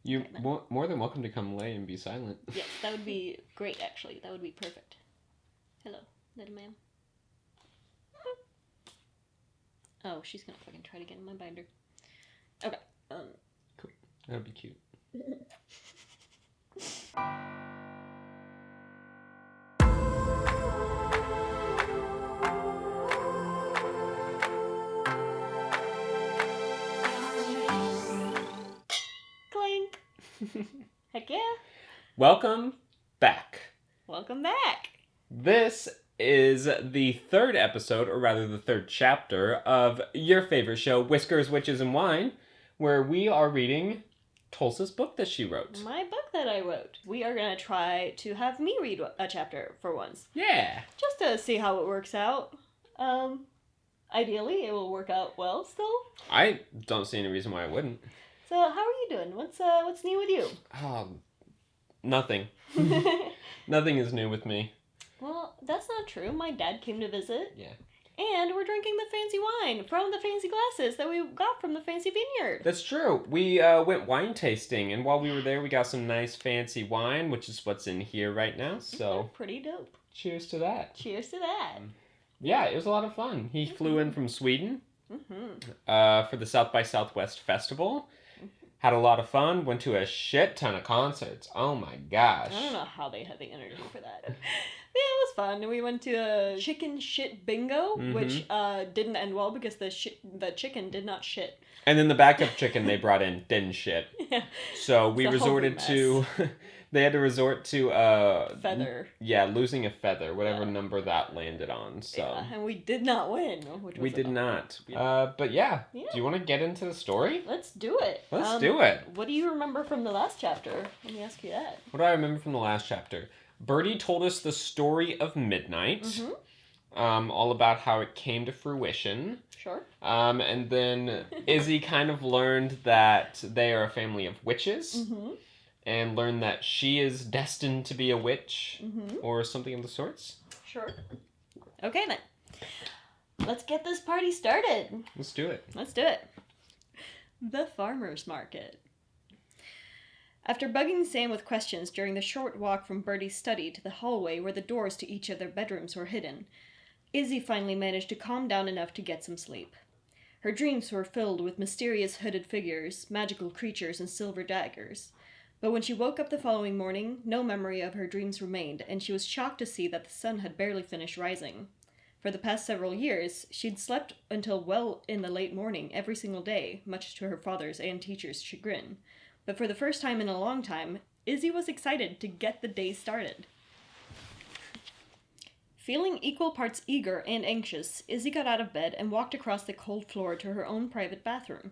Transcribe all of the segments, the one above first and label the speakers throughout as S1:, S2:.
S1: You're more than welcome to come lay and be silent.
S2: Yes, that would be great, actually. That would be perfect. Hello, little ma'am. Oh, she's gonna fucking try to get in my binder. Okay.
S1: Cool. That would be cute.
S2: Clink. Heck yeah.
S1: Welcome back.
S2: Welcome back.
S1: This is the third episode, or rather the third chapter, of your favorite show, Whiskers, Witches, and Wine, where we are reading Tulsa's book that she wrote.
S2: My book that I wrote. We are going to try to have me read a chapter for once.
S1: Yeah.
S2: Just to see how it works out. Ideally, it will work out well still.
S1: I don't see any reason why I wouldn't.
S2: So, how are you doing? What's new with you?
S1: Nothing. Nothing is new with me.
S2: Well, that's not true. My dad came to visit.
S1: Yeah.
S2: And we're drinking the fancy wine from the fancy glasses that we got from the fancy vineyard.
S1: That's true. We went wine tasting, and while we were there, we got some nice fancy wine, which is what's in here right now. So
S2: pretty dope.
S1: Cheers to that.
S2: Cheers to that.
S1: Yeah, it was a lot of fun. He flew in from Sweden for the South by Southwest Festival. Had a lot of fun. Went to a shit ton of concerts. Oh my gosh.
S2: I don't know how they had the energy for that. Yeah, it was fun. We went to a chicken shit bingo, which didn't end well because the chicken did not shit.
S1: And then the backup chicken they brought in didn't shit.
S2: Yeah.
S1: So we resorted to... They had to resort to...
S2: feather.
S1: Yeah, losing a feather, whatever number that landed on. So.
S2: Yeah, and we did not win.
S1: We did not. But yeah. Do you want to get into the story?
S2: Let's do it.
S1: Let's do it.
S2: What do you remember from the last chapter? Let me ask you that.
S1: What do I remember from the last chapter? Birdie told us the story of Midnight. All about how it came to fruition.
S2: Sure.
S1: And then Izzy kind of learned that they are a family of witches. And learned that she is destined to be a witch. Or something of the sorts.
S2: Sure. Okay then. Let's get this party started.
S1: Let's do it.
S2: Let's do it. The farmer's market. After bugging Sam with questions during the short walk from Birdie's study to the hallway where the doors to each of their bedrooms were hidden, Izzy finally managed to calm down enough to get some sleep. Her dreams were filled with mysterious hooded figures, magical creatures, and silver daggers. But when she woke up the following morning, no memory of her dreams remained, and she was shocked to see that the sun had barely finished rising. For the past several years, she'd slept until well in the late morning every single day, much to her father's and teacher's chagrin. But for the first time in a long time, Izzy was excited to get the day started. Feeling equal parts eager and anxious, Izzy got out of bed and walked across the cold floor to her own private bathroom.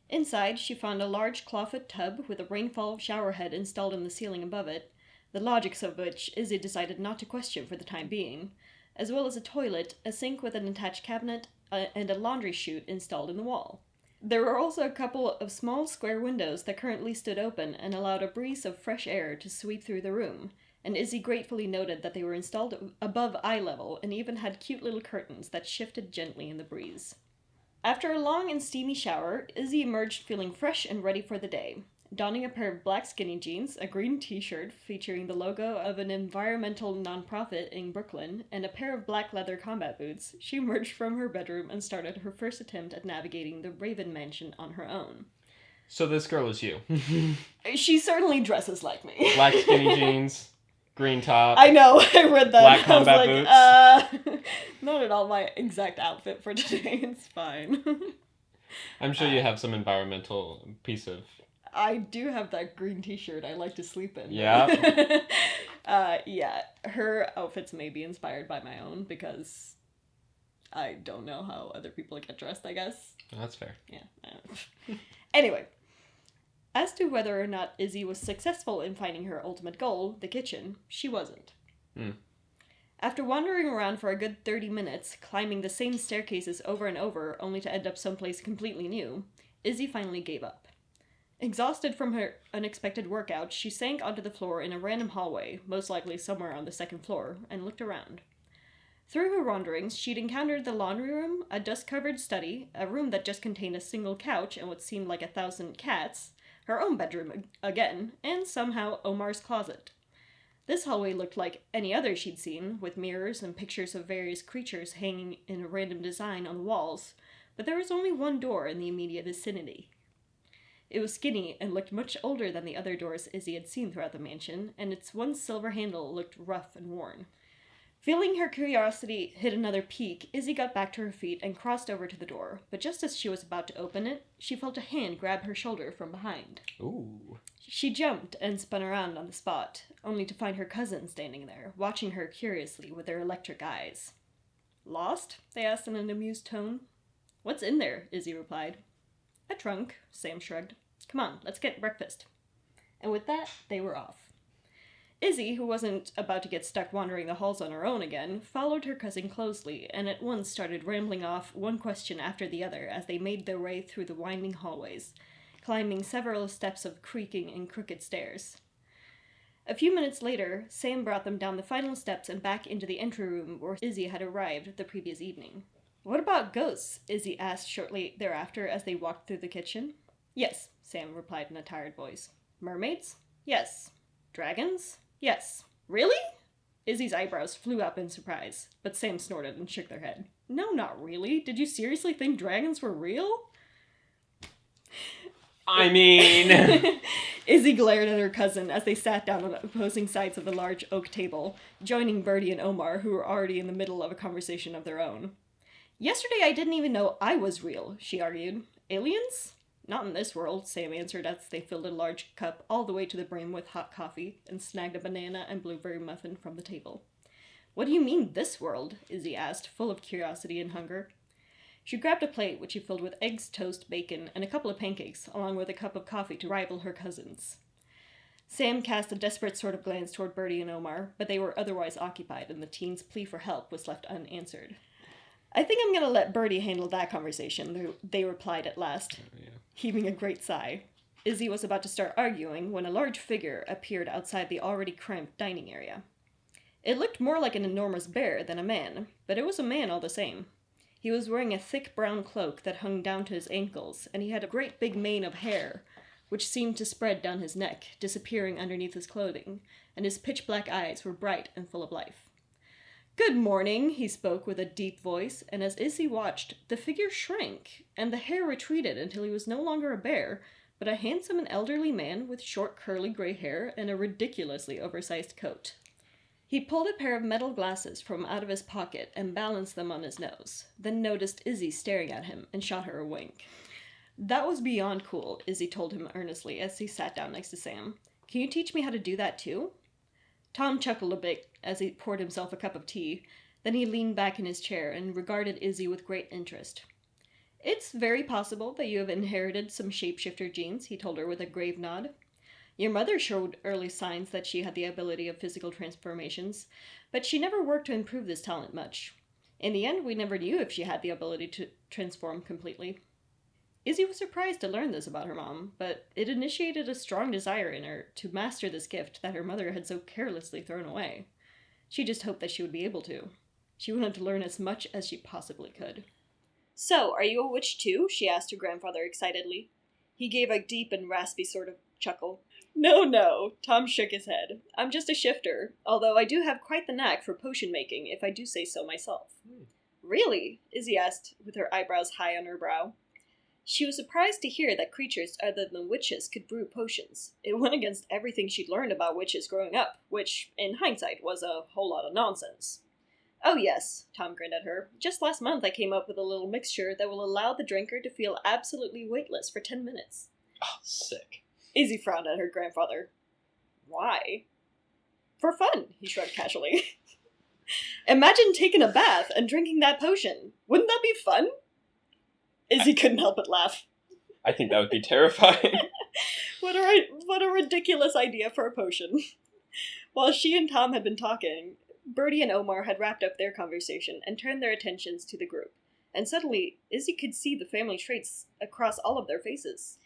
S2: Inside, she found a large clawfoot tub with a rainfall shower head installed in the ceiling above it, the logics of which Izzy decided not to question for the time being, as well as a toilet, a sink with an attached cabinet, and a laundry chute installed in the wall. There were also a couple of small square windows that currently stood open and allowed a breeze of fresh air to sweep through the room, and Izzy gratefully noted that they were installed above eye level and even had cute little curtains that shifted gently in the breeze. After a long and steamy shower, Izzy emerged feeling fresh and ready for the day. Donning a pair of black skinny jeans, a green t-shirt featuring the logo of an environmental nonprofit in Brooklyn, and a pair of black leather combat boots, she emerged from her bedroom and started her first attempt at navigating the Raven Mansion on her own.
S1: So this girl is you.
S2: She certainly dresses like me.
S1: Black skinny jeans. Green top.
S2: I know, I read that.
S1: Black combat
S2: boots. Not at all my exact outfit for today. It's fine.
S1: I'm sure you have some environmental piece of...
S2: I do have that green t-shirt I like to sleep in.
S1: Yeah.
S2: Yeah, her outfits may be inspired by my own because I don't know how other people get dressed, I guess.
S1: That's fair.
S2: Yeah. Anyway. As to whether or not Izzy was successful in finding her ultimate goal, the kitchen, she wasn't. After wandering around for a good 30 minutes, climbing the same staircases over and over, only to end up someplace completely new, Izzy finally gave up. Exhausted from her unexpected workout, she sank onto the floor in a random hallway, most likely somewhere on the second floor, and looked around. Through her wanderings, she'd encountered the laundry room, a dust-covered study, a room that just contained a single couch and what seemed like 1,000 cats, her own bedroom again, and somehow Omar's closet. This hallway looked like any other she'd seen, with mirrors and pictures of various creatures hanging in a random design on the walls, but there was only one door in the immediate vicinity. It was skinny and looked much older than the other doors Izzy had seen throughout the mansion, and its one silver handle looked rough and worn. Feeling her curiosity hit another peak, Izzy got back to her feet and crossed over to the door, but just as she was about to open it, she felt a hand grab her shoulder from behind.
S1: Ooh.
S2: She jumped and spun around on the spot, only to find her cousin standing there, watching her curiously with their electric eyes. "Lost?" they asked in an amused tone. "What's in there?" Izzy replied. "A trunk," Sam shrugged. "Come on, let's get breakfast." And with that, they were off. Izzy, who wasn't about to get stuck wandering the halls on her own again, followed her cousin closely, and at once started rambling off one question after the other as they made their way through the winding hallways, climbing several steps of creaking and crooked stairs. A few minutes later, Sam brought them down the final steps and back into the entry room where Izzy had arrived the previous evening. "What about ghosts?" Izzy asked shortly thereafter as they walked through the kitchen. "Yes," Sam replied in a tired voice. "Mermaids?" "Yes." "Dragons?" "Yes." "Really?" Izzy's eyebrows flew up in surprise, but Sam snorted and shook their head. "No, not really. Did you seriously think dragons were real?"
S1: I mean...
S2: Izzy glared at her cousin as they sat down on opposing sides of the large oak table, joining Bertie and Omar, who were already in the middle of a conversation of their own. "Yesterday I didn't even know I was real," she argued. "Aliens?" "Not in this world," Sam answered as they filled a large cup all the way to the brim with hot coffee and snagged a banana and blueberry muffin from the table. "What do you mean, this world?" Izzy asked, full of curiosity and hunger. She grabbed a plate, which she filled with eggs, toast, bacon, and a couple of pancakes, along with a cup of coffee to rival her cousin's. Sam cast a desperate sort of glance toward Bertie and Omar, but they were otherwise occupied, and the teen's plea for help was left unanswered. "I think I'm going to let Bertie handle that conversation," they replied at last, heaving a great sigh. Izzy was about to start arguing when a large figure appeared outside the already cramped dining area. It looked more like an enormous bear than a man, but it was a man all the same. He was wearing a thick brown cloak that hung down to his ankles, and he had a great big mane of hair, which seemed to spread down his neck, disappearing underneath his clothing, and his pitch-black eyes were bright and full of life. "Good morning," he spoke with a deep voice, and as Izzy watched, the figure shrank, and the hair retreated until he was no longer a bear, but a handsome and elderly man with short curly gray hair and a ridiculously oversized coat. He pulled a pair of metal glasses from out of his pocket and balanced them on his nose, then noticed Izzy staring at him and shot her a wink. "That was beyond cool," Izzy told him earnestly as he sat down next to Sam. "Can you teach me how to do that too?" Tom chuckled a bit as he poured himself a cup of tea, then he leaned back in his chair and regarded Izzy with great interest. "It's very possible that you have inherited some shapeshifter genes," he told her with a grave nod. "Your mother showed early signs that she had the ability of physical transformations, but she never worked to improve this talent much. In the end, we never knew if she had the ability to transform completely." Izzy was surprised to learn this about her mom, but it initiated a strong desire in her to master this gift that her mother had so carelessly thrown away. She just hoped that she would be able to. She wanted to learn as much as she possibly could. "So, are you a witch too?" she asked her grandfather excitedly. He gave a deep and raspy sort of chuckle. No, Tom shook his head. "I'm just a shifter, although I do have quite the knack for potion making, if I do say so myself." "Really?" Izzy asked, with her eyebrows high on her brow. She was surprised to hear that creatures other than witches could brew potions. It went against everything she'd learned about witches growing up, which, in hindsight, was a whole lot of nonsense. "Oh yes," Tom grinned at her. "Just last month I came up with a little mixture that will allow the drinker to feel absolutely weightless for 10 minutes.
S1: Oh, sick.
S2: Izzy frowned at her grandfather. "Why?" "For fun," he shrugged casually. "Imagine taking a bath and drinking that potion. Wouldn't that be fun?" Izzy couldn't help but laugh.
S1: I think that would be terrifying.
S2: What a ridiculous idea for a potion. While she and Tom had been talking, Bertie and Omar had wrapped up their conversation and turned their attentions to the group, and suddenly Izzy could see the family traits across all of their faces.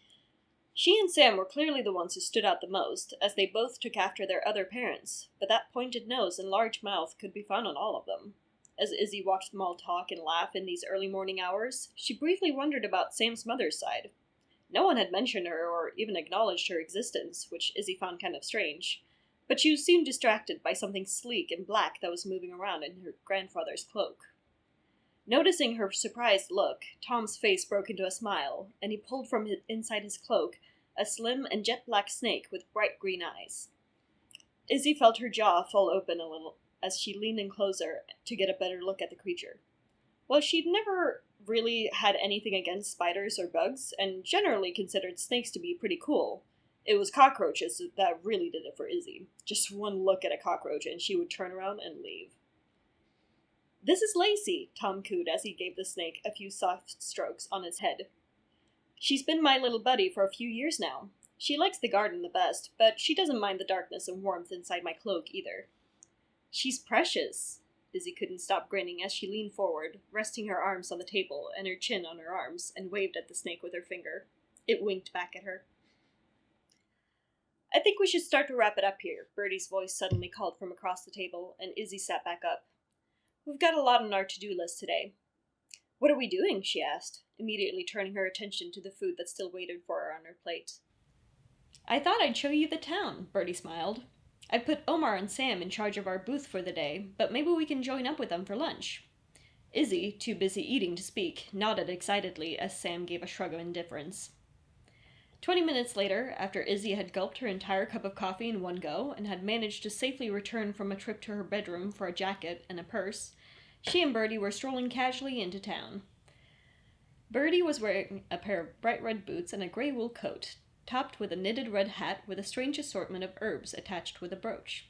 S2: She and Sam were clearly the ones who stood out the most, as they both took after their other parents, but that pointed nose and large mouth could be found on all of them. As Izzy watched them all talk and laugh in these early morning hours, she briefly wondered about Sam's mother's side. No one had mentioned her or even acknowledged her existence, which Izzy found kind of strange. But she was soon distracted by something sleek and black that was moving around in her grandfather's cloak. Noticing her surprised look, Tom's face broke into a smile, and he pulled from inside his cloak a slim and jet-black snake with bright green eyes. Izzy felt her jaw fall open a little as she leaned in closer to get a better look at the creature. While she'd never really had anything against spiders or bugs, and generally considered snakes to be pretty cool, it was cockroaches that really did it for Izzy. Just one look at a cockroach and she would turn around and leave. "This is Lacey," Tom cooed as he gave the snake a few soft strokes on its head. "She's been my little buddy for a few years now. She likes the garden the best, but she doesn't mind the darkness and warmth inside my cloak either." "She's precious." Izzy couldn't stop grinning as she leaned forward, resting her arms on the table and her chin on her arms, and waved at the snake with her finger. It winked back at her. "I think we should start to wrap it up here," Bertie's voice suddenly called from across the table, and Izzy sat back up. "We've got a lot on our to-do list today." "What are we doing?" she asked, immediately turning her attention to the food that still waited for her on her plate. "I thought I'd show you the town," Bertie smiled. "I've put Omar and Sam in charge of our booth for the day, but maybe we can join up with them for lunch." Izzy, too busy eating to speak, nodded excitedly as Sam gave a shrug of indifference. 20 minutes later, after Izzy had gulped her entire cup of coffee in one go and had managed to safely return from a trip to her bedroom for a jacket and a purse, she and Bertie were strolling casually into town. Bertie was wearing a pair of bright red boots and a gray wool coat, topped with a knitted red hat with a strange assortment of herbs attached with a brooch.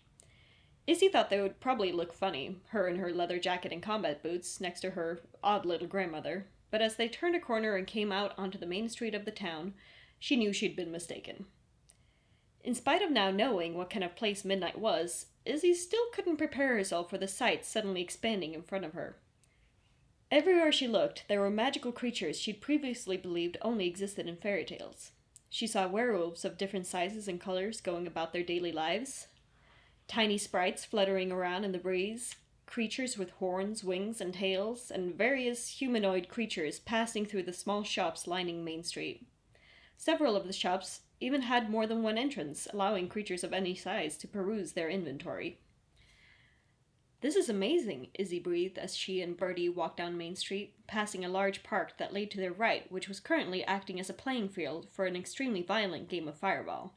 S2: Izzy thought they would probably look funny, her in her leather jacket and combat boots, next to her odd little grandmother, but as they turned a corner and came out onto the main street of the town, she knew she'd been mistaken. In spite of now knowing what kind of place Midnight was, Izzy still couldn't prepare herself for the sights suddenly expanding in front of her. Everywhere she looked, there were magical creatures she'd previously believed only existed in fairy tales. She saw werewolves of different sizes and colors going about their daily lives, tiny sprites fluttering around in the breeze, creatures with horns, wings, and tails, and various humanoid creatures passing through the small shops lining Main Street. Several of the shops even had more than one entrance, allowing creatures of any size to peruse their inventory. "This is amazing," Izzy breathed as she and Bertie walked down Main Street, passing a large park that lay to their right, which was currently acting as a playing field for an extremely violent game of fireball.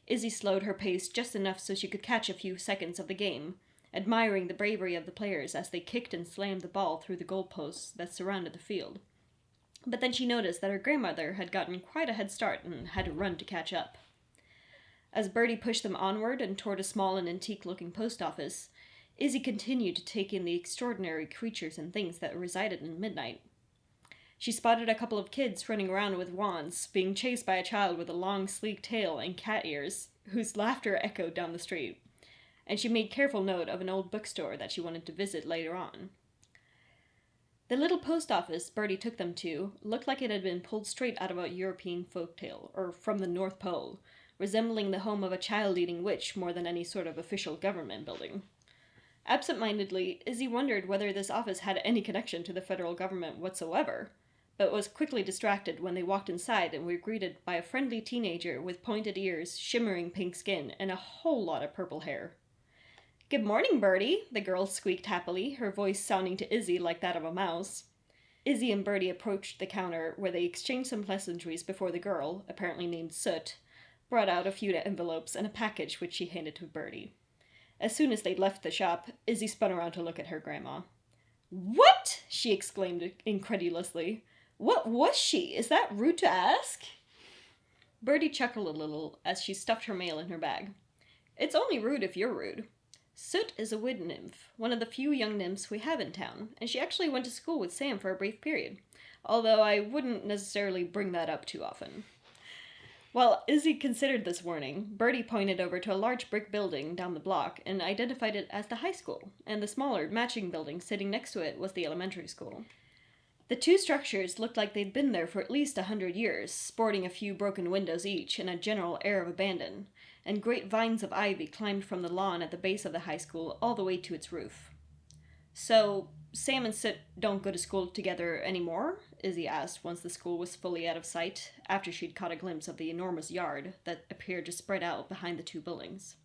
S2: Izzy slowed her pace just enough so she could catch a few seconds of the game, admiring the bravery of the players as they kicked and slammed the ball through the goalposts that surrounded the field. But then she noticed that her grandmother had gotten quite a head start and had to run to catch up. As Bertie pushed them onward and toward a small and antique-looking post office, Izzy continued to take in the extraordinary creatures and things that resided in Midnight. She spotted a couple of kids running around with wands, being chased by a child with a long, sleek tail and cat ears, whose laughter echoed down the street, and she made careful note of an old bookstore that she wanted to visit later on. The little post office Bertie took them to looked like it had been pulled straight out of a European folktale, or from the North Pole, resembling the home of a child-eating witch more than any sort of official government building. Absent-mindedly, Izzy wondered whether this office had any connection to the federal government whatsoever, but was quickly distracted when they walked inside and were greeted by a friendly teenager with pointed ears, shimmering pink skin, and a whole lot of purple hair. "Good morning, Bertie," the girl squeaked happily, her voice sounding to Izzy like that of a mouse. Izzy and Bertie approached the counter, where they exchanged some pleasantries before the girl, apparently named Soot, brought out a few envelopes and a package which she handed to Bertie. As soon as they left the shop, Izzy spun around to look at her grandma. "What?" she exclaimed incredulously. "What was she? Is that rude to ask?" Bertie chuckled a little as she stuffed her mail in her bag. "It's only rude if you're rude. Soot is a wood nymph, one of the few young nymphs we have in town, and she actually went to school with Sam for a brief period, although I wouldn't necessarily bring that up too often." While Izzy considered this warning, Bertie pointed over to a large brick building down the block and identified it as the high school, and the smaller, matching building sitting next to it was the elementary school. The two structures looked like they'd been there for at least 100 years, sporting a few broken windows each and a general air of abandon, and great vines of ivy climbed from the lawn at the base of the high school all the way to its roof. "So, Sam and Soot don't go to school together anymore?" Izzy asked once the school was fully out of sight, after she'd caught a glimpse of the enormous yard that appeared to spread out behind the two buildings.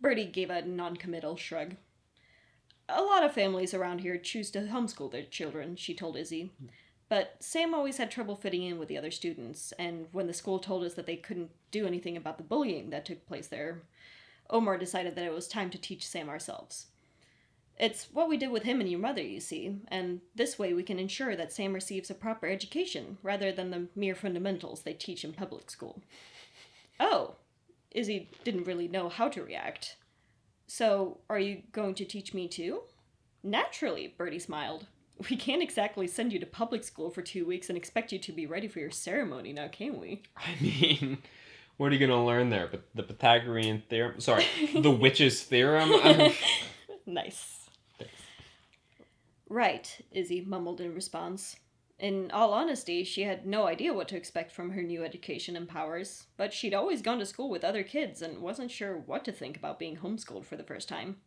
S2: Bertie gave a non-committal shrug. A lot of families around here choose to homeschool their children, she told Izzy. But Sam always had trouble fitting in with the other students, and when the school told us that they couldn't do anything about the bullying that took place there, Omar decided that it was time to teach Sam ourselves. It's what we did with him and your mother, you see, and this way we can ensure that Sam receives a proper education, rather than the mere fundamentals they teach in public school. Oh, Izzy didn't really know how to react. So, are you going to teach me too? Naturally, Bertie smiled. We can't exactly send you to public school for 2 weeks and expect you to be ready for your ceremony now, can we?
S1: I mean, what are you going to learn there? But the Pythagorean theorem? Sorry, the witch's theorem?
S2: Nice.
S1: Thanks.
S2: Right, Izzy mumbled in response. In all honesty, she had no idea what to expect from her new education and powers, but she'd always gone to school with other kids and wasn't sure what to think about being homeschooled for the first time.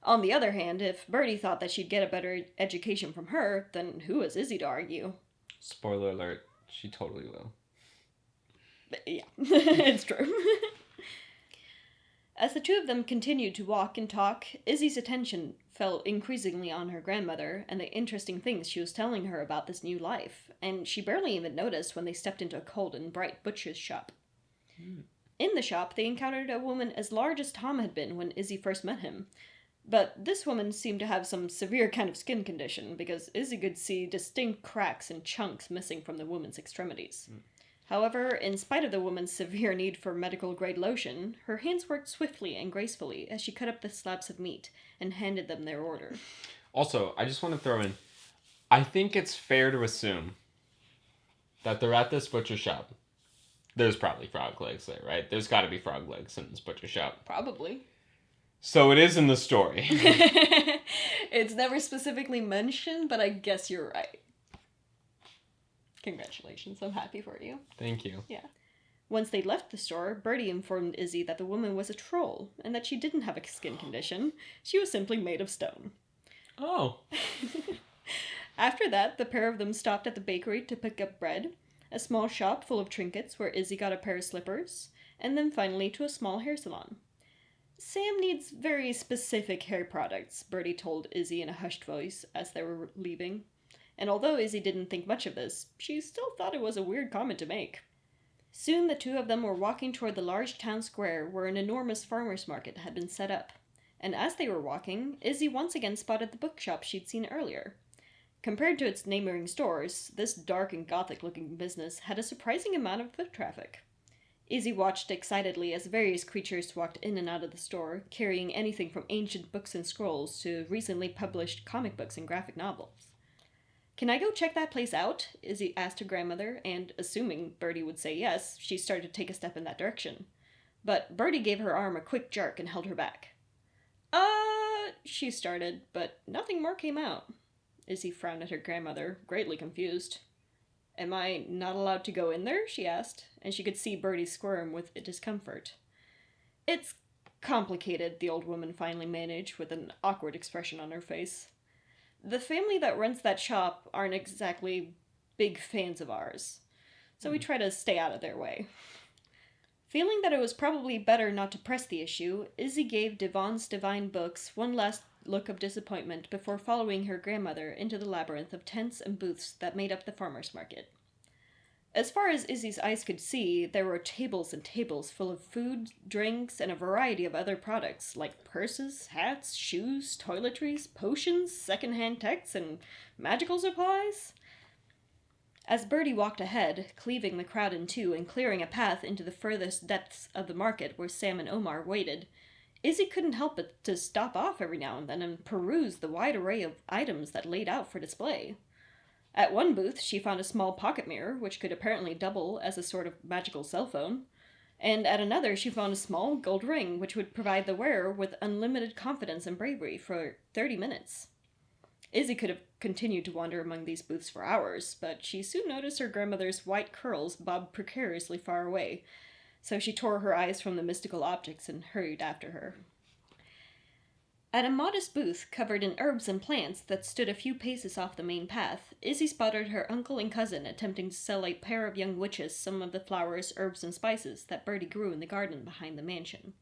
S2: On the other hand, if Bertie thought that she'd get a better education from her, then who was Izzy to argue?
S1: Spoiler alert, she totally will.
S2: Yeah, it's true. As the two of them continued to walk and talk, Izzy's attention fell increasingly on her grandmother and the interesting things she was telling her about this new life, and she barely even noticed when they stepped into a cold and bright butcher's shop. In the shop, they encountered a woman as large as Tom had been when Izzy first met him, but this woman seemed to have some severe kind of skin condition, because Izzy could see distinct cracks and chunks missing from the woman's extremities. However, in spite of the woman's severe need for medical-grade lotion, her hands worked swiftly and gracefully as she cut up the slabs of meat and handed them their order.
S1: Also, I just want to throw in, I think it's fair to assume that they're at this butcher shop. There's probably frog legs there, right? There's got to be frog legs in this butcher shop.
S2: Probably.
S1: So it is in the story.
S2: It's never specifically mentioned, but I guess you're right. Congratulations, I'm happy for you.
S1: Thank you.
S2: Yeah. Once they left the store, Bertie informed Izzy that the woman was a troll, and that she didn't have a skin condition. She was simply made of stone.
S1: Oh.
S2: After that, the pair of them stopped at the bakery to pick up bread, a small shop full of trinkets where Izzy got a pair of slippers, and then finally to a small hair salon. Sam needs very specific hair products, Bertie told Izzy in a hushed voice as they were leaving. And although Izzy didn't think much of this, she still thought it was a weird comment to make. Soon the two of them were walking toward the large town square where an enormous farmer's market had been set up. And as they were walking, Izzy once again spotted the bookshop she'd seen earlier. Compared to its neighboring stores, this dark and gothic-looking business had a surprising amount of foot traffic. Izzy watched excitedly as various creatures walked in and out of the store, carrying anything from ancient books and scrolls to recently published comic books and graphic novels. Can I go check that place out? Izzy asked her grandmother, and assuming Bertie would say yes, she started to take a step in that direction. But Bertie gave her arm a quick jerk and held her back. She started, but nothing more came out. Izzy frowned at her grandmother, greatly confused. Am I not allowed to go in there? She asked, and she could see Bertie squirm with discomfort. It's complicated, the old woman finally managed, with an awkward expression on her face. The family that runs that shop aren't exactly big fans of ours, so we try to stay out of their way. Feeling that it was probably better not to press the issue, Izzy gave Devon's Divine Books one last look of disappointment before following her grandmother into the labyrinth of tents and booths that made up the farmer's market. As far as Izzy's eyes could see, there were tables and tables full of food, drinks, and a variety of other products, like purses, hats, shoes, toiletries, potions, second-hand texts, and magical supplies. As Bertie walked ahead, cleaving the crowd in two and clearing a path into the furthest depths of the market where Sam and Omar waited, Izzy couldn't help but to stop off every now and then and peruse the wide array of items that laid out for display. At one booth, she found a small pocket mirror, which could apparently double as a sort of magical cell phone, and at another she found a small gold ring, which would provide the wearer with unlimited confidence and bravery for 30 minutes. Izzy could have continued to wander among these booths for hours, but she soon noticed her grandmother's white curls bobbed precariously far away, so she tore her eyes from the mystical objects and hurried after her. At a modest booth covered in herbs and plants that stood a few paces off the main path, Izzy spotted her uncle and cousin attempting to sell a pair of young witches some of the flowers, herbs, and spices that Bertie grew in the garden behind the mansion.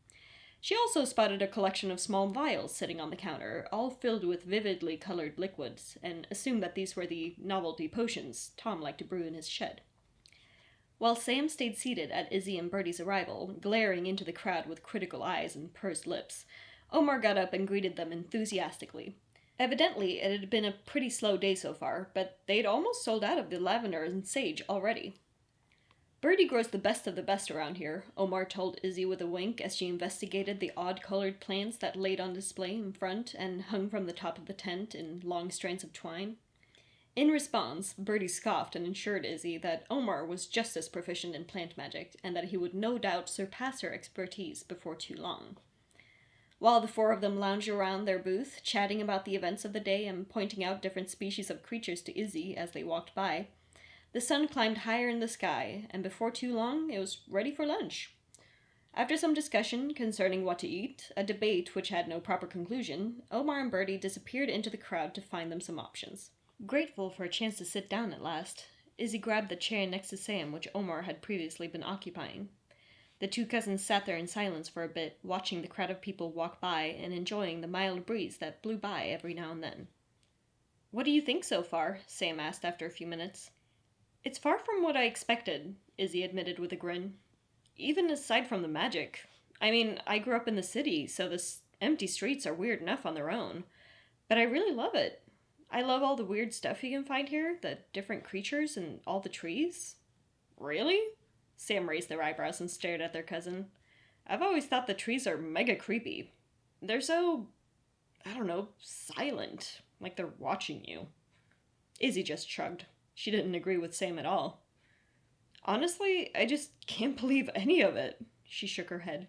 S2: She also spotted a collection of small vials sitting on the counter, all filled with vividly colored liquids, and assumed that these were the novelty potions Tom liked to brew in his shed. While Sam stayed seated at Izzy and Bertie's arrival, glaring into the crowd with critical eyes and pursed lips, Omar got up and greeted them enthusiastically. Evidently, it had been a pretty slow day so far, but they'd almost sold out of the lavender and sage already. Bertie grows the best of the best around here, Omar told Izzy with a wink as she investigated the odd-colored plants that laid on display in front and hung from the top of the tent in long strands of twine. In response, Bertie scoffed and assured Izzy that Omar was just as proficient in plant magic and that he would no doubt surpass her expertise before too long. While the four of them lounged around their booth, chatting about the events of the day and pointing out different species of creatures to Izzy as they walked by, the sun climbed higher in the sky, and before too long it was ready for lunch. After some discussion concerning what to eat, a debate which had no proper conclusion, Omar and Bertie disappeared into the crowd to find them some options. Grateful for a chance to sit down at last, Izzy grabbed the chair next to Sam which Omar had previously been occupying. The two cousins sat there in silence for a bit, watching the crowd of people walk by and enjoying the mild breeze that blew by every now and then. "What do you think so far?" Sam asked after a few minutes. "It's far from what I expected," Izzy admitted with a grin. "Even aside from the magic. I mean, I grew up in the city, so the empty streets are weird enough on their own. But I really love it. I love all the weird stuff you can find here, the different creatures and all the trees." "Really?" Sam raised their eyebrows and stared at their cousin. "I've always thought the trees are mega creepy. They're so, I don't know, silent, like they're watching you." Izzy just shrugged. She didn't agree with Sam at all. "Honestly, I just can't believe any of it," she shook her head.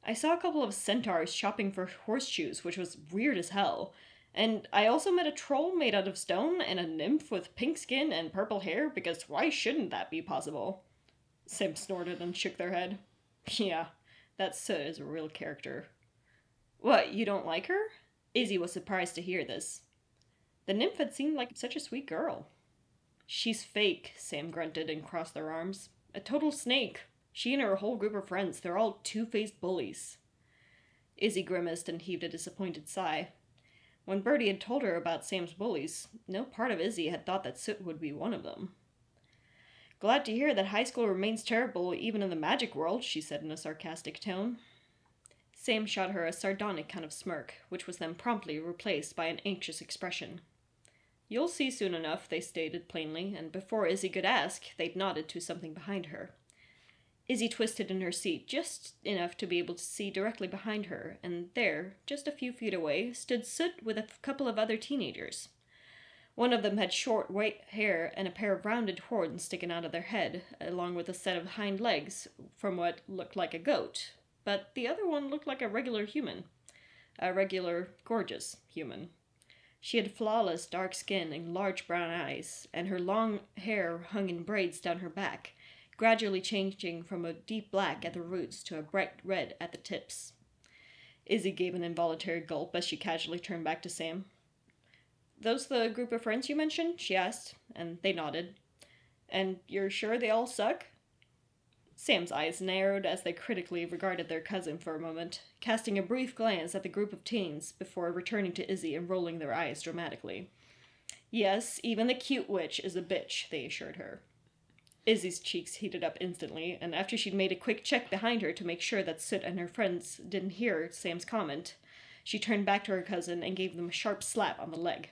S2: "I saw a couple of centaurs shopping for horseshoes, which was weird as hell. And I also met a troll made out of stone and a nymph with pink skin and purple hair, because why shouldn't that be possible?" Sam snorted and shook their head. "Yeah, that Soot is a real character." "What, you don't like her?" Izzy was surprised to hear this. The nymph had seemed like such a sweet girl. "She's fake," Sam grunted and crossed their arms. "A total snake. She and her whole group of friends, they're all two-faced bullies." Izzy grimaced and heaved a disappointed sigh. When Bertie had told her about Sam's bullies, no part of Izzy had thought that Soot would be one of them. "Glad to hear that high school remains terrible even in the magic world," she said in a sarcastic tone. Sam shot her a sardonic kind of smirk, which was then promptly replaced by an anxious expression. "You'll see soon enough," they stated plainly, and before Izzy could ask, they'd nodded to something behind her. Izzy twisted in her seat just enough to be able to see directly behind her, and there, just a few feet away, stood Soot with a couple of other teenagers. One of them had short white hair and a pair of rounded horns sticking out of their head, along with a set of hind legs from what looked like a goat, but the other one looked like a regular human. A regular, gorgeous human. She had flawless dark skin and large brown eyes, and her long hair hung in braids down her back, gradually changing from a deep black at the roots to a bright red at the tips. Izzy gave an involuntary gulp as she casually turned back to Sam. "Those the group of friends you mentioned?" she asked, and they nodded. "And you're sure they all suck?" Sam's eyes narrowed as they critically regarded their cousin for a moment, casting a brief glance at the group of teens before returning to Izzy and rolling their eyes dramatically. "Yes, even the cute witch is a bitch," they assured her. Izzy's cheeks heated up instantly, and after she'd made a quick check behind her to make sure that Soot and her friends didn't hear Sam's comment, she turned back to her cousin and gave them a sharp slap on the leg.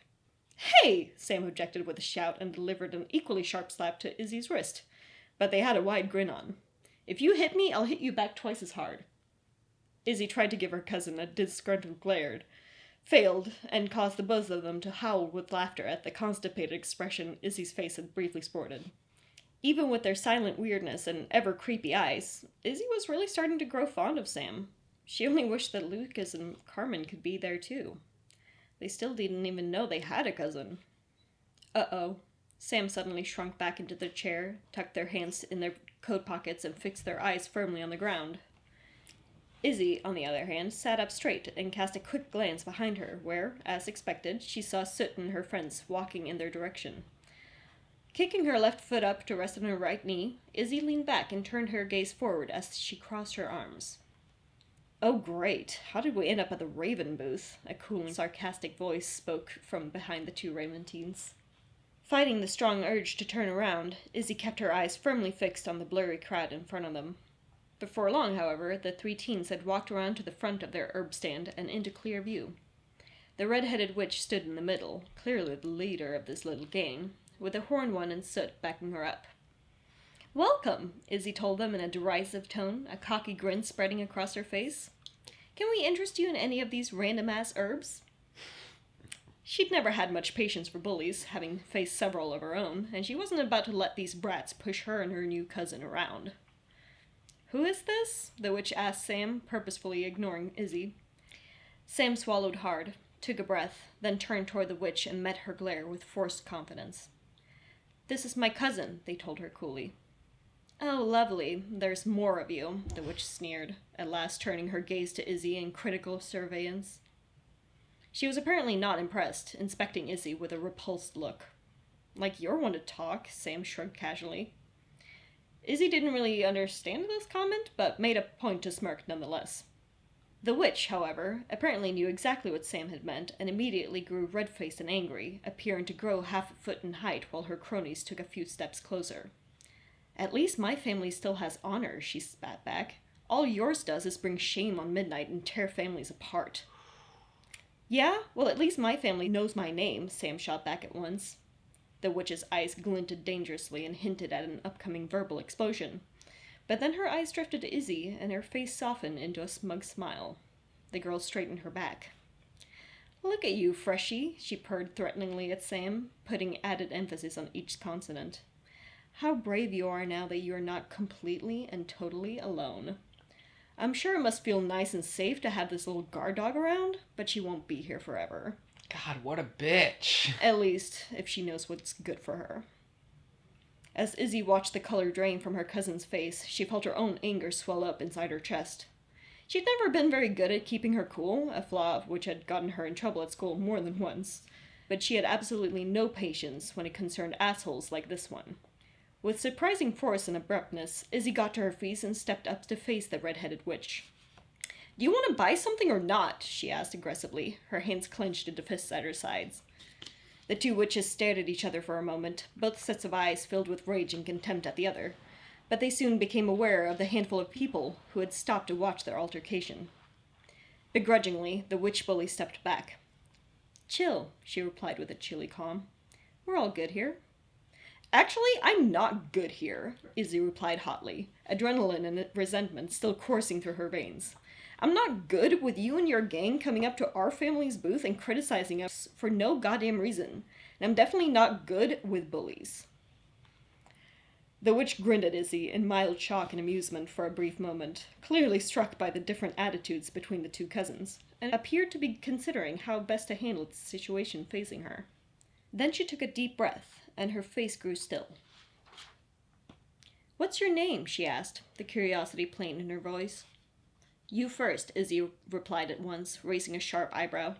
S2: "Hey!" Sam objected with a shout and delivered an equally sharp slap to Izzy's wrist, but they had a wide grin on. "If you hit me, I'll hit you back twice as hard." Izzy tried to give her cousin a disgruntled glare, failed, and caused the both of them to howl with laughter at the constipated expression Izzy's face had briefly sported. Even with their silent weirdness and ever-creepy eyes, Izzy was really starting to grow fond of Sam. She only wished that Lucas and Carmen could be there too. They still didn't even know they had a cousin. Uh-oh. Sam suddenly shrunk back into their chair, tucked their hands in their coat pockets, and fixed their eyes firmly on the ground. Izzy, on the other hand, sat up straight and cast a quick glance behind her, where, as expected, she saw Soot and her friends walking in their direction. Kicking her left foot up to rest on her right knee, Izzy leaned back and turned her gaze forward as she crossed her arms. "Oh, great. How did we end up at the Raven booth?" A cool and sarcastic voice spoke from behind the two Raventines. Fighting the strong urge to turn around, Izzy kept her eyes firmly fixed on the blurry crowd in front of them. Before long, however, the three teens had walked around to the front of their herb stand and into clear view. The red-headed witch stood in the middle, clearly the leader of this little gang, with the horned one and Soot backing her up. "Welcome," Izzy told them in a derisive tone, a cocky grin spreading across her face. "Can we interest you in any of these random-ass herbs?" She'd never had much patience for bullies, having faced several of her own, and she wasn't about to let these brats push her and her new cousin around. "Who is this?" the witch asked Sam, purposefully ignoring Izzy. Sam swallowed hard, took a breath, then turned toward the witch and met her glare with forced confidence. "This is my cousin," they told her coolly. "Oh, lovely. There's more of you," the witch sneered, at last turning her gaze to Izzy in critical surveillance. She was apparently not impressed, inspecting Izzy with a repulsed look. "Like you're one to talk," Sam shrugged casually. Izzy didn't really understand this comment, but made a point to smirk nonetheless. The witch, however, apparently knew exactly what Sam had meant, and immediately grew red-faced and angry, appearing to grow half a foot in height while her cronies took a few steps closer. "At least my family still has honor," she spat back. "All yours does is bring shame on midnight and tear families apart." "Yeah? Well, at least my family knows my name," Sam shot back at once. The witch's eyes glinted dangerously and hinted at an upcoming verbal explosion. But then her eyes drifted to Izzy, and her face softened into a smug smile. The girl straightened her back. "Look at you, freshie," she purred threateningly at Sam, putting added emphasis on each consonant. "How brave you are now that you are not completely and totally alone. I'm sure it must feel nice and safe to have this little guard dog around, but she won't be here forever.
S1: God, what a bitch.
S2: At least, if she knows what's good for her." As Izzy watched the color drain from her cousin's face, she felt her own anger swell up inside her chest. She'd never been very good at keeping her cool, a flaw which had gotten her in trouble at school more than once, but she had absolutely no patience when it concerned assholes like this one. With surprising force and abruptness, Izzy got to her feet and stepped up to face the red-headed witch. "Do you want to buy something or not?" she asked aggressively, her hands clenched into fists at her sides. The two witches stared at each other for a moment, both sets of eyes filled with rage and contempt at the other, but they soon became aware of the handful of people who had stopped to watch their altercation. Begrudgingly, the witch bully stepped back. "Chill," she replied with a chilly calm. "We're all good here." "Actually, I'm not good here," Izzy replied hotly, adrenaline and resentment still coursing through her veins. "I'm not good with you and your gang coming up to our family's booth and criticizing us for no goddamn reason. And I'm definitely not good with bullies." The witch grinned at Izzy in mild shock and amusement for a brief moment, clearly struck by the different attitudes between the two cousins, and appeared to be considering how best to handle the situation facing her. Then she took a deep breath, and her face grew still. "What's your name?" she asked, the curiosity plain in her voice. "You first," Izzy replied at once, raising a sharp eyebrow.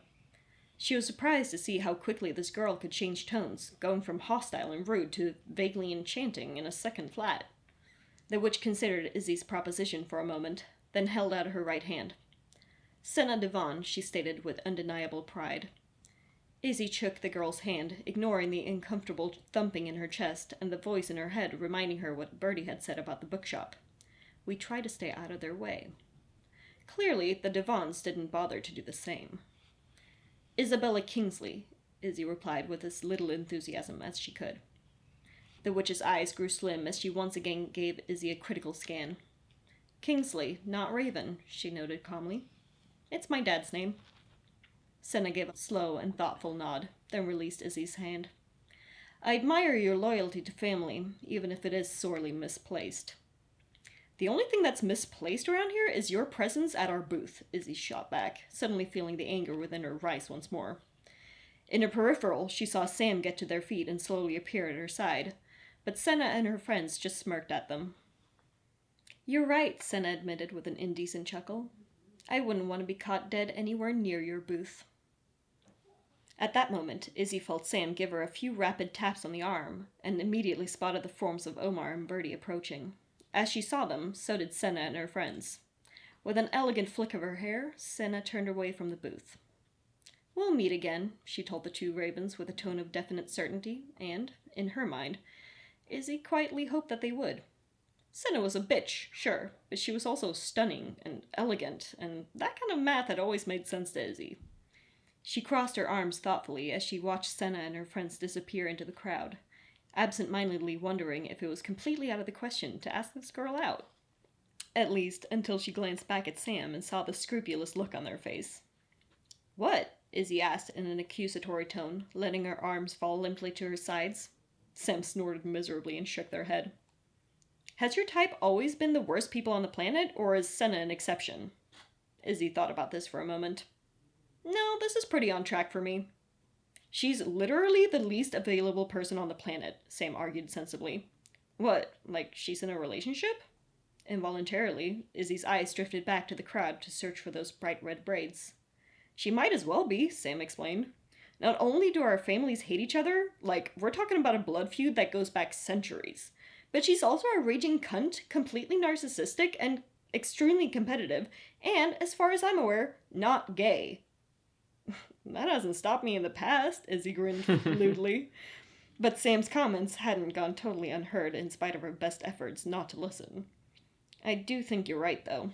S2: She was surprised to see how quickly this girl could change tones, going from hostile and rude to vaguely enchanting in a second flat. The witch considered Izzy's proposition for a moment, then held out her right hand. "Senna Devon," she stated with undeniable pride. Izzy shook the girl's hand, ignoring the uncomfortable thumping in her chest and the voice in her head reminding her what Bertie had said about the bookshop. "We try to stay out of their way." Clearly, the Devons didn't bother to do the same. "Isabella Kingsley," Izzy replied with as little enthusiasm as she could. The witch's eyes grew slim as she once again gave Izzy a critical scan. "Kingsley, not Raven," she noted calmly. "It's my dad's name." Senna gave a slow and thoughtful nod, then released Izzy's hand. "I admire your loyalty to family, even if it is sorely misplaced." "The only thing that's misplaced around here is your presence at our booth," Izzy shot back, suddenly feeling the anger within her rise once more. In her peripheral, she saw Sam get to their feet and slowly appear at her side, but Senna and her friends just smirked at them. "You're right," Senna admitted with an indecent chuckle. I wouldn't want to be caught dead anywhere near your booth. At that moment, Izzy felt Sam give her a few rapid taps on the arm, and immediately spotted the forms of Omar and Bertie approaching. As she saw them, so did Senna and her friends. With an elegant flick of her hair, Senna turned away from the booth. "We'll meet again," she told the two ravens with a tone of definite certainty, and, in her mind, Izzy quietly hoped that they would. Senna was a bitch, sure, but she was also stunning and elegant, and that kind of math had always made sense to Izzy. She crossed her arms thoughtfully as she watched Senna and her friends disappear into the crowd, absent-mindedly wondering if it was completely out of the question to ask this girl out. At least, until she glanced back at Sam and saw the scrupulous look on their face. "What?" Izzy asked in an accusatory tone, letting her arms fall limply to her sides. Sam snorted miserably and shook their head. "Has your type always been the worst people on the planet, or is Senna an exception?" Izzy thought about this for a moment. "No, this is pretty on track for me." "She's literally the least available person on the planet," Sam argued sensibly. "What, like she's in a relationship?" Involuntarily, Izzy's eyes drifted back to the crowd to search for those bright red braids. "She might as well be," Sam explained. "Not only do our families hate each other, like, we're talking about a blood feud that goes back centuries, but she's also a raging cunt, completely narcissistic, and extremely competitive, and, as far as I'm aware, not gay." "That hasn't stopped me in the past," Izzy grinned lewdly. But Sam's comments hadn't gone totally unheard in spite of her best efforts not to listen. "I do think you're right, though."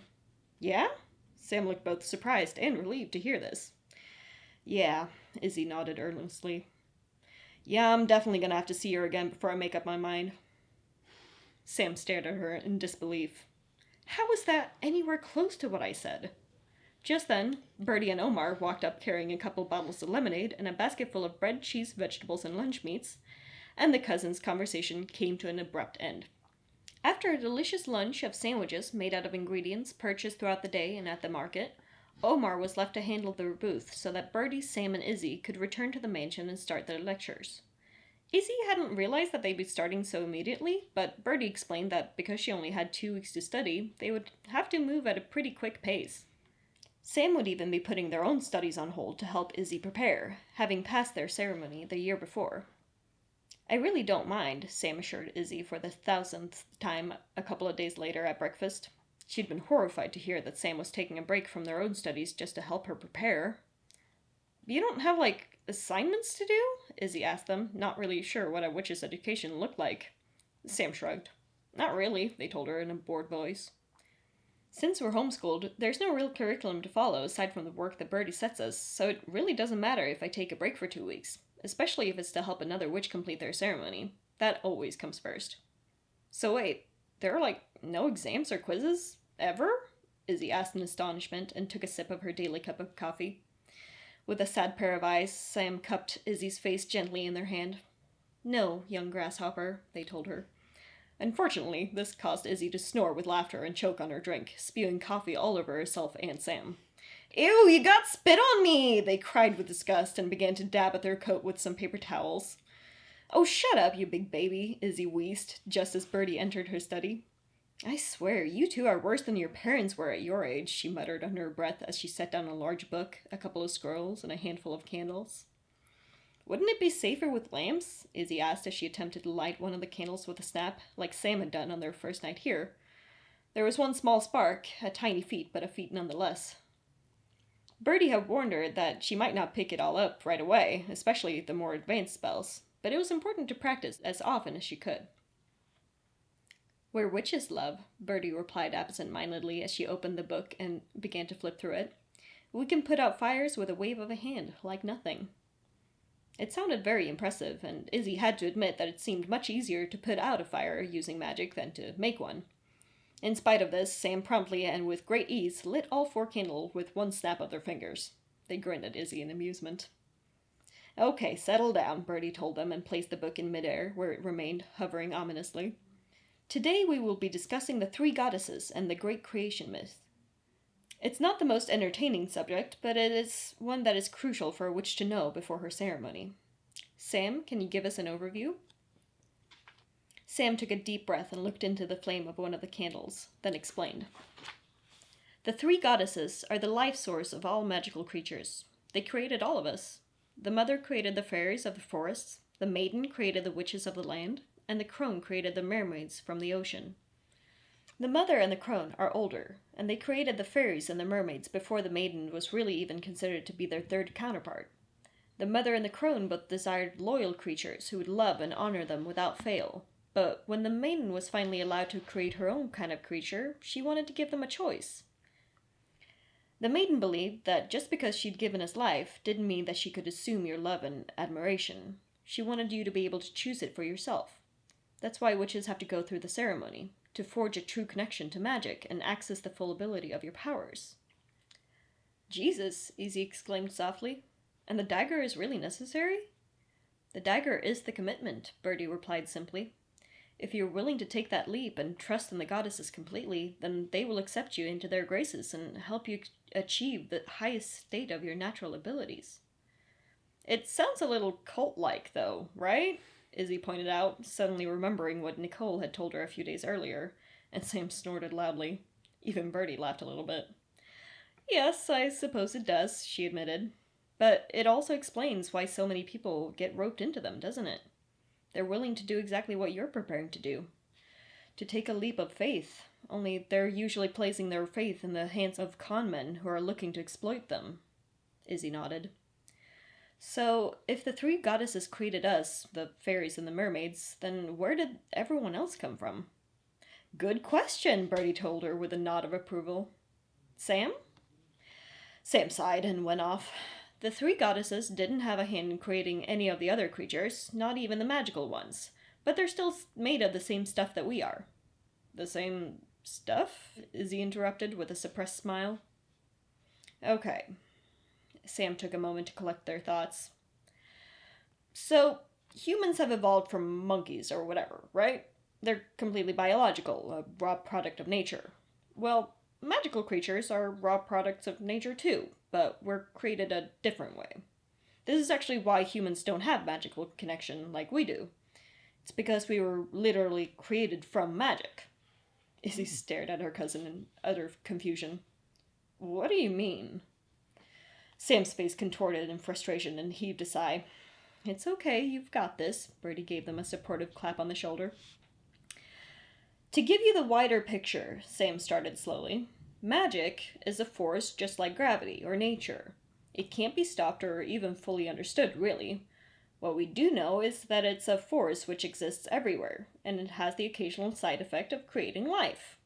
S2: "Yeah?" Sam looked both surprised and relieved to hear this. "Yeah," Izzy nodded earnestly. "Yeah, I'm definitely gonna have to see her again before I make up my mind." Sam stared at her in disbelief. "How is that anywhere close to what I said?" Just then, Bertie and Omar walked up carrying a couple bottles of lemonade and a basket full of bread, cheese, vegetables, and lunch meats, and the cousins' conversation came to an abrupt end. After a delicious lunch of sandwiches made out of ingredients purchased throughout the day and at the market, Omar was left to handle their booth so that Bertie, Sam, and Izzy could return to the mansion and start their lectures. Izzy hadn't realized that they'd be starting so immediately, but Bertie explained that because she only had 2 weeks to study, they would have to move at a pretty quick pace. Sam would even be putting their own studies on hold to help Izzy prepare, having passed their ceremony the year before. "I really don't mind," Sam assured Izzy for the 1000th time a couple of days later at breakfast. She'd been horrified to hear that Sam was taking a break from their own studies just to help her prepare. "You don't have, like, assignments to do?" Izzy asked them, not really sure what a witch's education looked like. Sam shrugged. "Not really," they told her in a bored voice. "Since we're homeschooled, there's no real curriculum to follow aside from the work that Bertie sets us, so it really doesn't matter if I take a break for 2 weeks, especially if it's to help another witch complete their ceremony. That always comes first." "So wait, there are, like, no exams or quizzes? Ever?" Izzy asked in astonishment and took a sip of her daily cup of coffee. With a sad pair of eyes, Sam cupped Izzy's face gently in their hand. "No, young grasshopper," they told her. Unfortunately, this caused Izzy to snore with laughter and choke on her drink, spewing coffee all over herself and Sam. "Ew, you got spit on me!" they cried with disgust and began to dab at their coat with some paper towels. "Oh, shut up, you big baby," Izzy wheezed, just as Bertie entered her study. "I swear, you two are worse than your parents were at your age," she muttered under her breath as she set down a large book, a couple of scrolls, and a handful of candles. "Wouldn't it be safer with lamps?" Izzy asked as she attempted to light one of the candles with a snap, like Sam had done on their first night here. There was one small spark, a tiny feat, but a feat nonetheless. Bertie had warned her that she might not pick it all up right away, especially the more advanced spells, but it was important to practice as often as she could. "We're witches, love," Bertie replied absent-mindedly as she opened the book and began to flip through it. "We can put out fires with a wave of a hand, like nothing." It sounded very impressive, and Izzy had to admit that it seemed much easier to put out a fire using magic than to make one. In spite of this, Sam promptly and with great ease lit all 4 candles with one snap of their fingers. They grinned at Izzy in amusement. "Okay, settle down," Bertie told them and placed the book in midair, where it remained, hovering ominously. "Today we will be discussing the 3 goddesses and the great creation myth. It's not the most entertaining subject, but it is one that is crucial for a witch to know before her ceremony. Sam, can you give us an overview?" Sam took a deep breath and looked into the flame of one of the candles, then explained. The three goddesses are the life source of all magical creatures. They created all of us. The mother created the fairies of the forests, the maiden created the witches of the land, and the crone created the mermaids from the ocean. The mother and the crone are older, and they created the fairies and the mermaids before the maiden was really even considered to be their third counterpart. The mother and the crone both desired loyal creatures who would love and honor them without fail. But when the maiden was finally allowed to create her own kind of creature, she wanted to give them a choice. The maiden believed that just because she'd given us life didn't mean that she could assume your love and admiration. She wanted you to be able to choose it for yourself. That's why witches have to go through the ceremony, to forge a true connection to magic and access the full ability of your powers. Jesus, Izzy exclaimed softly. And the dagger is really necessary? The dagger is the commitment, Bertie replied simply. If you're willing to take that leap and trust in the goddesses completely, then they will accept you into their graces and help you achieve the highest state of your natural abilities. It sounds a little cult-like, though, right? Izzy pointed out, suddenly remembering what Nicole had told her a few days earlier, and Sam snorted loudly. Even Bertie laughed a little bit. Yes, I suppose it does, she admitted. But it also explains why so many people get roped into them, doesn't it? They're willing to do exactly what you're preparing to do. To take a leap of faith, only they're usually placing their faith in the hands of con men who are looking to exploit them. Izzy nodded. So, if the three goddesses created us, the fairies and the mermaids, then where did everyone else come from? Good question, Bertie told her with a nod of approval. Sam? Sam sighed and went off. The three goddesses didn't have a hand in creating any of the other creatures, not even the magical ones, but they're still made of the same stuff that we are. The same stuff? Izzy interrupted with a suppressed smile. Okay. Sam took a moment to collect their thoughts. So, humans have evolved from monkeys or whatever, right? They're completely biological, a raw product of nature. Well, magical creatures are raw products of nature too, but we're created a different way. This is actually why humans don't have magical connection like we do. It's because we were literally created from magic. Izzy stared at her cousin in utter confusion. What do you mean? Sam's face contorted in frustration and heaved a sigh. It's okay, you've got this. Bertie gave them a supportive clap on the shoulder. To give you the wider picture, Sam started slowly, magic is a force just like gravity or nature. It can't be stopped or even fully understood, really. What we do know is that it's a force which exists everywhere, and it has the occasional side effect of creating life.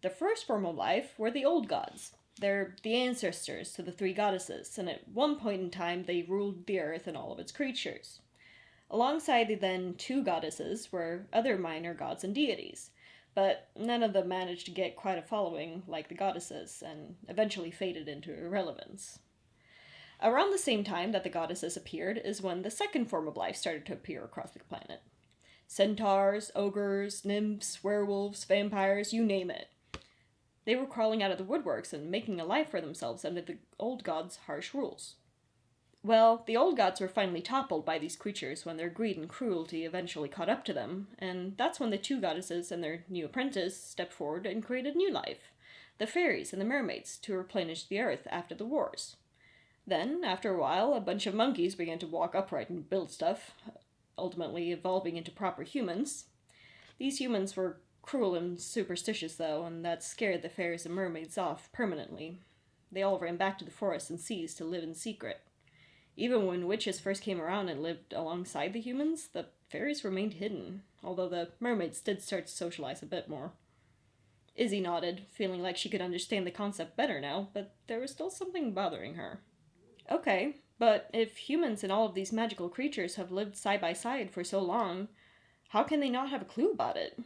S2: The first form of life were the old gods. They're the ancestors to the three goddesses, and at one point in time they ruled the earth and all of its creatures. Alongside the then two goddesses were other minor gods and deities, but none of them managed to get quite a following like the goddesses, and eventually faded into irrelevance. Around the same time that the goddesses appeared is when the second form of life started to appear across the planet. Centaurs, ogres, nymphs, werewolves, vampires, you name it. They were crawling out of the woodworks and making a life for themselves under the old gods' harsh rules. Well, the old gods were finally toppled by these creatures when their greed and cruelty eventually caught up to them, and that's when the two goddesses and their new apprentice stepped forward and created new life, the fairies and the mermaids, to replenish the earth after the wars. Then, after a while, a bunch of monkeys began to walk upright and build stuff, ultimately evolving into proper humans. These humans were cruel and superstitious, though, and that scared the fairies and mermaids off permanently. They all ran back to the forests and seas to live in secret. Even when witches first came around and lived alongside the humans, the fairies remained hidden, although the mermaids did start to socialize a bit more. Izzy nodded, feeling like she could understand the concept better now, but there was still something bothering her. Okay, but if humans and all of these magical creatures have lived side by side for so long, how can they not have a clue about it?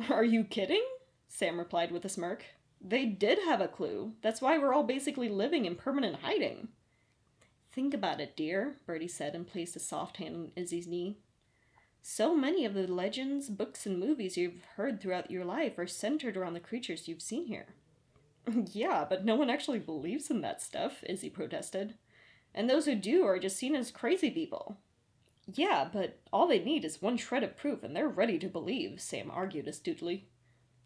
S2: Are you kidding? Sam replied with a smirk. They did have a clue. That's why we're all basically living in permanent hiding. Think about it, dear, Bertie said and placed a soft hand on Izzy's knee. So many of the legends, books, and movies you've heard throughout your life are centered around the creatures you've seen here. Yeah, but no one actually believes in that stuff, Izzy protested. And those who do are just seen as crazy people. Yeah, but all they need is one shred of proof and they're ready to believe, Sam argued astutely.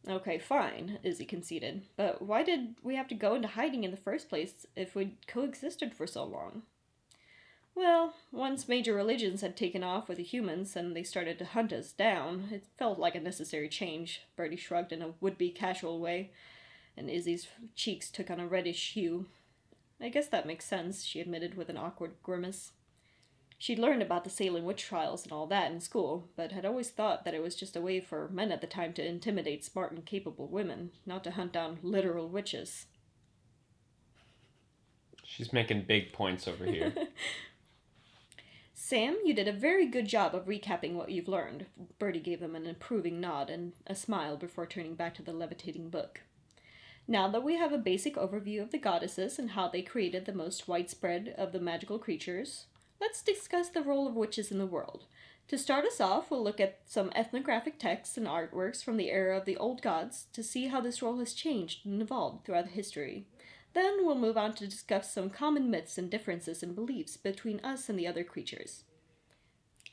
S2: Okay, fine, Izzy conceded. But why did we have to go into hiding in the first place if we'd coexisted for so long? Well, once major religions had taken off with the humans and they started to hunt us down, it felt like a necessary change, Bertie shrugged in a would-be casual way, and Izzy's cheeks took on a reddish hue. I guess that makes sense, she admitted with an awkward grimace. She'd learned about the Salem witch trials and all that in school, but had always thought that it was just a way for men at the time to intimidate smart and capable women, not to hunt down literal witches.
S1: She's making big points over here.
S2: Sam, you did a very good job of recapping what you've learned. Bertie gave them an approving nod and a smile before turning back to the levitating book. Now that we have a basic overview of the goddesses and how they created the most widespread of the magical creatures, let's discuss the role of witches in the world. To start us off, we'll look at some ethnographic texts and artworks from the era of the old gods to see how this role has changed and evolved throughout history. Then we'll move on to discuss some common myths and differences in beliefs between us and the other creatures.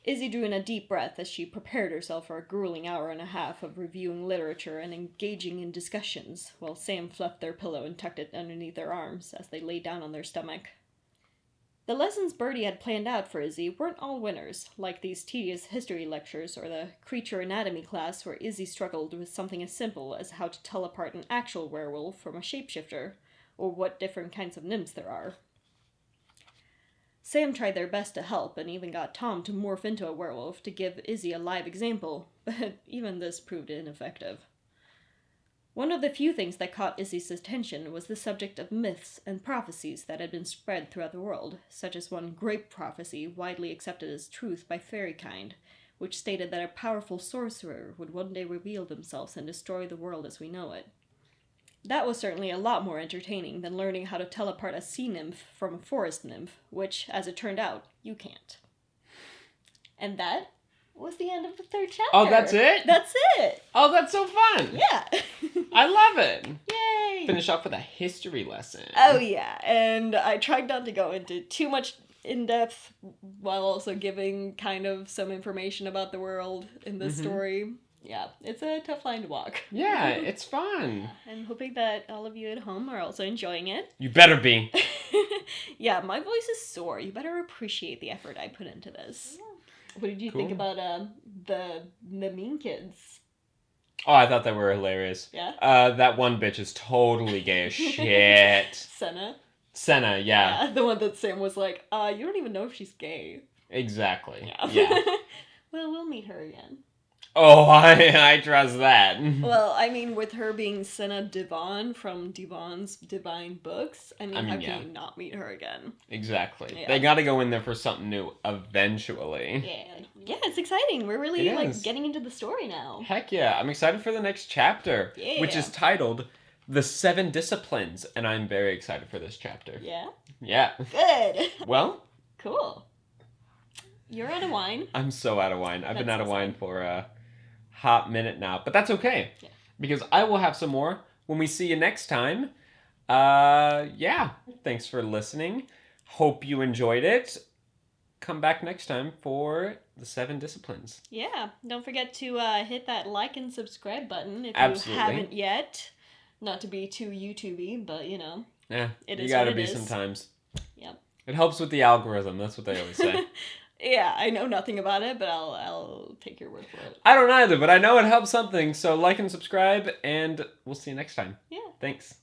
S2: Izzy drew in a deep breath as she prepared herself for a grueling hour and a half of reviewing literature and engaging in discussions, while Sam fluffed their pillow and tucked it underneath their arms as they lay down on their stomach. The lessons Bertie had planned out for Izzy weren't all winners, like these tedious history lectures or the creature anatomy class where Izzy struggled with something as simple as how to tell apart an actual werewolf from a shapeshifter, or what different kinds of nymphs there are. Sam tried their best to help and even got Tom to morph into a werewolf to give Izzy a live example, but even this proved ineffective. One of the few things that caught Izzy's attention was the subject of myths and prophecies that had been spread throughout the world, such as one grape prophecy widely accepted as truth by fairykind, which stated that a powerful sorcerer would one day reveal themselves and destroy the world as we know it. That was certainly a lot more entertaining than learning how to tell apart a sea nymph from a forest nymph, which, as it turned out, you can't. And that was the end of the third chapter.
S1: Oh, that's it?
S2: That's it.
S1: Oh, that's so fun.
S2: Yeah.
S1: I love it.
S2: Yay.
S1: Finish off with a history lesson.
S2: Oh, yeah. And I tried not to go into too much in-depth while also giving kind of some information about the world in this story. Yeah, it's a tough line to walk.
S1: Yeah, it's fun.
S2: I'm hoping that all of you at home are also enjoying it.
S1: You better be.
S2: Yeah, my voice is sore. You better appreciate the effort I put into this. What did you think about the mean kids?
S1: Oh, I thought they were hilarious.
S2: Yeah?
S1: That one bitch is totally gay as shit. Senna, yeah.
S2: The one that Sam was like, you don't even know if she's gay.
S1: Exactly.
S2: Yeah. Well, we'll meet her again.
S1: Oh, I trust that.
S2: Well, I mean, with her being Senna Devon from Devon's Divine Books, how can you not meet her again?
S1: Exactly.
S2: Yeah.
S1: They gotta go in there for something new eventually.
S2: Yeah, it's exciting. We're really, getting into the story now.
S1: Heck yeah. I'm excited for the next chapter,
S2: Yeah.
S1: which is titled The 7 Disciplines, and I'm very excited for this chapter.
S2: Yeah?
S1: Yeah.
S2: Good.
S1: Well?
S2: Cool. You're out of wine.
S1: I'm so out of wine. I've been out of wine for a hot minute now, but that's okay.
S2: Yeah.
S1: Because I will have some more when we see you next time. Yeah. Thanks for listening. Hope you enjoyed it. Come back next time for the 7 disciplines.
S2: Yeah. Don't forget to hit that like and subscribe button if
S1: Absolutely.
S2: you haven't yet. Not to be too YouTube-y, but you know.
S1: Yeah.
S2: It
S1: you
S2: is
S1: gotta
S2: what it
S1: be
S2: is.
S1: sometimes.
S2: Yep.
S1: It helps with the algorithm. That's what they always say.
S2: Yeah, I know nothing about it, but I'll take your word for it.
S1: I don't either, but I know it helps something. So like and subscribe, and we'll see you next time.
S2: Yeah.
S1: Thanks.